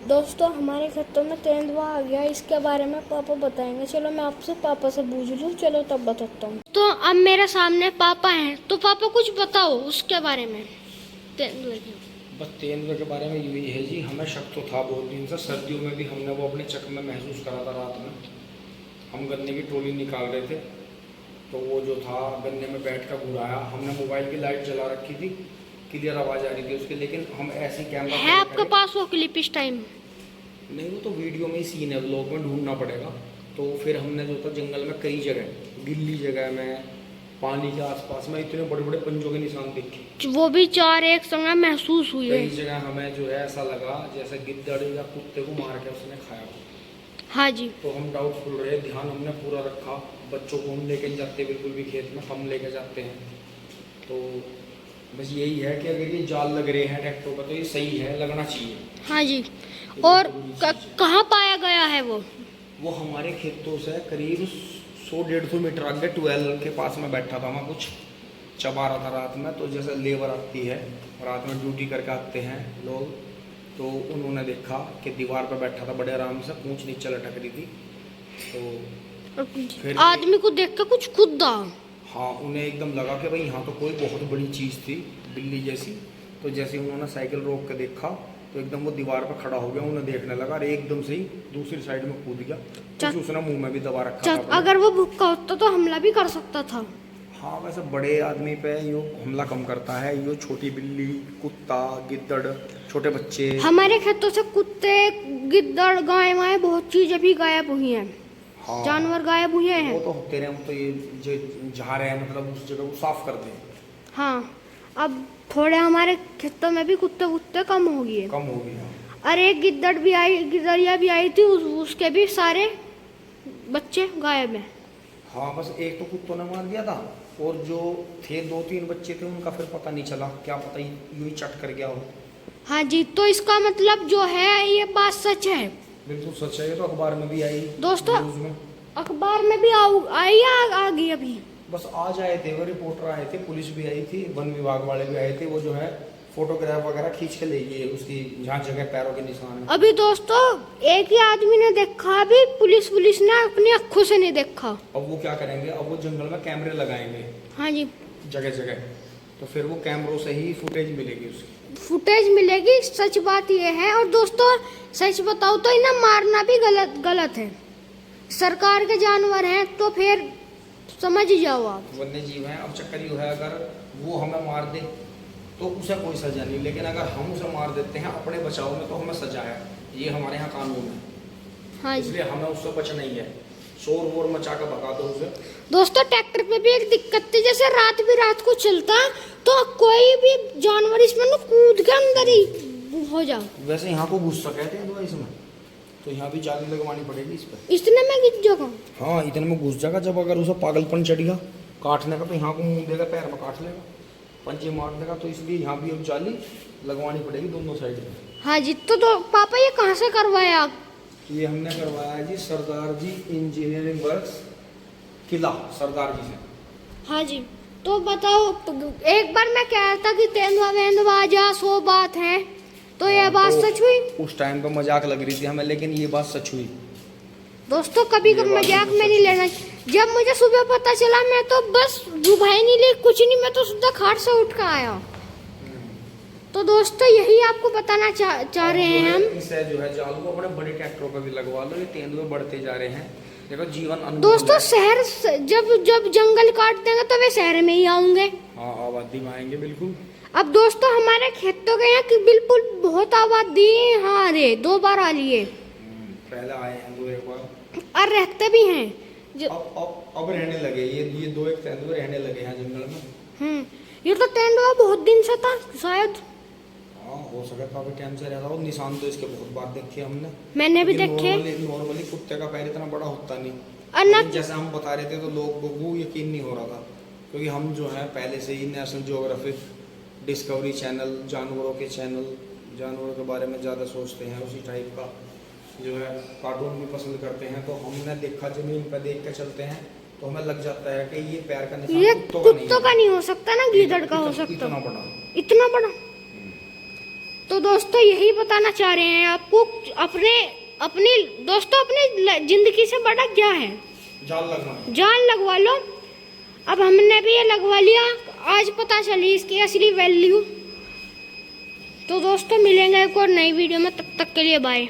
दोस्तों हमारे खेतों में तेंदुआ आ गया, इसके बारे में पापा बताएंगे। चलो मैं आपसे पापा से पूछ लूँ, चलो तब बताता हूँ। तो अब मेरे सामने पापा हैं, तो पापा कुछ बताओ उसके बारे में, तेंदुए के। बस तेंदुए के बारे में यही है जी, हमें शक तो था बहुत दिन से। सर्दियों में भी हमने वो अपने चक में महसूस करा था। रात में हम गन्ने की ट्रॉली निकाल रहे थे, तो वो जो था गन्ने में बैठ कर घुराया। हमने मोबाइल की लाइट जला रखी थी, क्लियर आवाज़ आ रही थी उसकी, लेकिन हम ऐसी कैमरा है आपके पास वो क्लिप इस टाइम? नहीं, वो तो वीडियो में ही सीन है, व्लॉग में ढूंढना पड़ेगा। तो फिर हमने जो था जंगल में कई जगह, गिल्ली जगह में, पानी के आसपास में इतने बड़े बड़े पंजों के निशान देखे, वो भी 4 एक संग महसूस हुए। कई जगह हमें जो है ऐसा लगा जैसे गिद्दड़ या कुत्ते को मार के उसने खाया हो। हाँ जी। तो हम डाउटफुल रहे, ध्यान हमने पूरा रखा। बच्चों को हम लेके जाते बिल्कुल भी खेत में, हम लेके जाते हैं। तो बस यही है कि अगर ये जाल लग रहे हैं ट्रैक्टर का तो ये सही है, लगना चाहिए। हाँ जी। और कहाँ पाया गया है वो हमारे खेतों से करीब 100-150 मीटर आगे ट्वेल्व के पास में बैठा था। वहाँ कुछ चबा रहा था रात में। तो जैसे लेबर आती है, रात में ड्यूटी करके आते हैं लोग, तो उन्होंने देखा कि दीवार पर बैठा था बड़े आराम से, पूंछ नीचे लटक रही थी। तो फिर आदमी को देख के कुछ खुदा। हाँ, उन्हें एकदम लगा कि भाई यहाँ तो कोई बहुत बड़ी चीज़ थी, बिल्ली जैसी। तो जैसे उन्होंने साइकिल रोक के देखा तो एकदम वो दीवार पर खड़ा हो गया, उन्हें देखने लगा और एकदम से ही दूसरी साइड में कूद गया। कुछ उसने मुंह में भी दबा रखा था। अगर वो भूखा होता तो हमला भी कर सकता था। हाँ, वैसे बड़े आदमी पे यो हमला कम करता है, यो छोटी बिल्ली, कुत्ता, गिद्दड़, छोटे बच्चे। हमारे खेतों से कुत्ते, गिद्दड़, गाय वाय बहुत चीजें भी गायब हुई हैं। हाँ, जानवर गायब हुए हैं। वो तो होते रहे, तो ये जो जा रहे हैं मतलब उस जगह को साफ कर दें। हाँ, अब थोड़े हमारे खेतों में भी कुत्ते कुत्ते कम हो गए। और एक गिद्दड़िया भी आई थी, उसके भी सारे बच्चे गायब हैं। हाँ, बस एक तो कुत्तों ने मार दिया था, और जो थे 2-3 बच्चे थे उनका फिर पता नहीं चला, क्या पता यूं ही चट कर गया हो। हाँ जी, तो इसका मतलब जो है ये बात सच है। बिल्कुल सच है, ये तो अखबार में भी आई दोस्तों, में। अखबार में भी आई आ गई अभी। बस आज आए थे वो रिपोर्टर, आए थे, पुलिस भी आई थी, वन विभाग वाले भी आए थे। वो जो है फोटोग्राफ वगैरह खींच के ले गए उसकी, जहाँ जगह पैरों के निशान है। अभी दोस्तों एक ही आदमी ने देखा, अभी पुलिस ने अपनी आंखों से नहीं देखा। अब वो क्या करेंगे, अब वो जंगल में कैमरे लगाएंगे। हाँ जी, जगह जगह, तो फिर वो कैमरों से ही फुटेज मिलेगी, उसकी फुटेज मिलेगी। सच बात ये है। और दोस्तों सच बताओ तो इन्हें मारना भी गलत है। सरकार के जानवर हैं तो फिर समझ जाओ आप, वन्य जीव हैं। अब चक्कर ये है, अगर वो हमें मार दे तो उसे कोई सजा नहीं, लेकिन अगर हम उसे मार देते हैं अपने बचाव में तो हमें सजा है। ये हमारे यहाँ कानून है। हाँ, इसलिए हमें उससे बचना ही है। शोर वोर मचा कर भगा दो उसे। दोस्तों ट्रैक्टर पे भी एक दिक्कत थी, जैसे रात को चलता तो कोई भी जानवर इसमें न कूद के अंदर ही हो जाओ। वैसे यहाँ को घुस सके थे इसमें, तो यहाँ भी जाली लगवानी पड़ेगी इस पर। इतने में गिर जाएगा। हाँ, इतने में घुस जाएगा। जब अगर उसे पागलपन चढ़ गया काटने का, तो यहाँ को मुंह देगा, पैर में काट लेगा, पंचे मार देगा। तो इसलिए यहाँ भी अब जाली लगवानी पड़ेगी दोनों साइड में। हाँ जी, तो पापा ये कहाँ से करवाए आप? ये हमने करवाया है जी सरदार जी इंजीनियरिंग वर्क्स, किला सरदार जी से। हाँ जी, तो बताओ, एक बार मैं कह रहा था कि तेंदुआ जा 100 बात है, तो यह बात सच हुई? उस टाइम पे मजाक लग रही थी हमें, लेकिन ये बात सच हुई। दोस्तों कभी मजाक में नहीं लेना। जब मुझे सुबह पता चला, मैं तो बस दुबई नहीं ली, कुछ नहीं, मैं तो सीधा खाट से उठ कर आया। तो दोस्तों यही आपको बताना चाह रहे हैं हम। इसे जो है जाल को अपने बड़े ट्रैक्टरों पर भी लगवा लो, ये तेंदुए बढ़ते जा रहे हैं। देखो जीवन अनुभव दोस्तों शहर जब जंगल काट देंगे तो वे शहर में ही आएंगे। हाँ, आबादी में आएंगे बिल्कुल। अब दोस्तों हमारे खेतों के यहाँ की बिल्कुल बहुत आबादी है। हाँ, अरे 2 बार आ लिए, पहले आए हैं 2-1 बार, और रहते भी हैं। अब रहने लगे ये 2-1 तेंदुए रहने लगे हैं जंगल में। ये तो तेंदुआ बहुत दिन से था शायद। हाँ, हो सके काफी टाइम से रह रहा हो। निशान तो इसके बहुत बार देखे हमने। मैंने भी देखे। नॉर्मली कुत्ते का पैर इतना बड़ा होता नहीं, और जैसे हम बता रहे थे तो लोगों को यकीन नहीं हो रहा था, क्योंकि हम जो है पहले से ही नेशनल ज्योग्राफिक, डिस्कवरी चैनल, जानवरों के चैनल, जानवरों के बारे में ज़्यादा सोचते हैं, उसी टाइप का जो है कार्टून भी पसंद करते हैं। तो हमने देखा, जमीन पर देख के चलते हैं तो हमें लग जाता है कि ये पैर का निशान कुत्तों का नहीं हो सकता ना, गिद्धड़ का हो सकता। इतना बड़ा। तो दोस्तों यही बताना चाह रहे हैं आपको, अपनी दोस्तों अपनी जिंदगी से बड़ा क्या है, जान लगवा लो। अब हमने भी ये लगवा लिया, आज पता चली इसकी असली वैल्यू। तो दोस्तों मिलेंगे एक और नई वीडियो में, तब तक के लिए बाय।